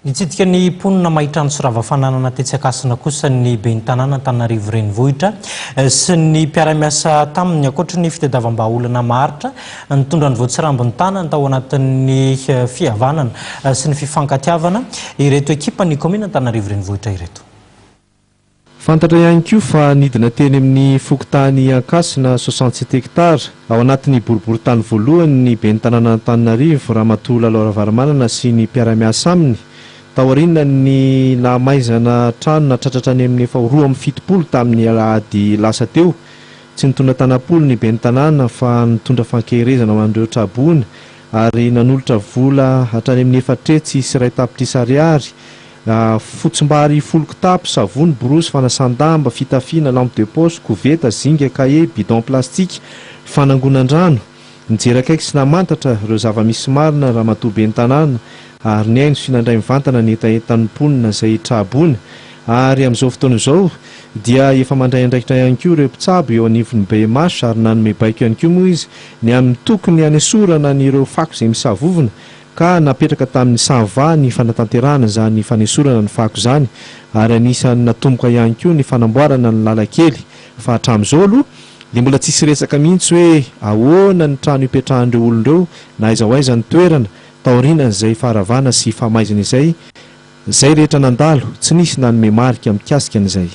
Nitsidika ny mponina mahitrano sy ravafananana tetsy Ankasina kosa ny ben'ny tanànan'Antananarivo renivohitra sy ny mpiara-miasa taminy Akoatran'ny fitadiavam-bahaolana maharitra nitondra ny tsirambin'ny tanany tao anatin'ny fihavanana sy ny fifankatiavana ireto ekipan'ny kaominina Antananarivo renivohitra ireto. Fantatra ihany koa fa nidina teny amin'ny fokontany Ankasina 67 hektara ao anatin'ny boriboritany voalohany ny ben'ny tanànan'Antananarivo ramatoa Lalao-Ravarimanana sy ny mpiara-miasa aminy. Taoriana ny nahamaizana trano natratratra any amin'ny 270 tamin'ny alahady lasa teo. Tsy nitondra tanapolo ny ben'ny tanàna fa nitondra fankeherezana ho an'ireo trabony ary nanolotra vola hatrany amin'ny 4 tetsy sy 2 tapitrisa ariary. Fotsimbary 10 kitapo, savony, borosy, fanasandamba, fitafiana, lampe de poche, koveta, zinga, kahe, bidon plastique, fanangonan-drano. Nijery akaiky sy namantatra ireo zava-misy marina ramatoa ben'ny tanàna ary ny aino sy finandray mivantana ny etaentan'ny mponina izay trabony. Ary amin'izao fotoana izao dia efa mandray andraikitra ihany koa ireo mpitsabo eo anivon'ny bemasy ary nanome baiko ihany koa moa izy ny amin'ny tokony hanesorana ny ireo fako izay misavovona ka napetraka tamin'ny sava ny fanatanterahana izany fanesorana ny fako izany ary anisan'ny natomboka ihany koa ny fanamboarana ny lalakely fa hatramin'izao aloha dia mbola tsisy resaka mihitsy hoe ahoana ny trano ipetrahan'ireo olon'ireo na aiza ho aiza ny toerana taoriana izay faharavana sy fahamaizana izay rehetra nandalo tsy nisy nanome marika mikasika an'izay.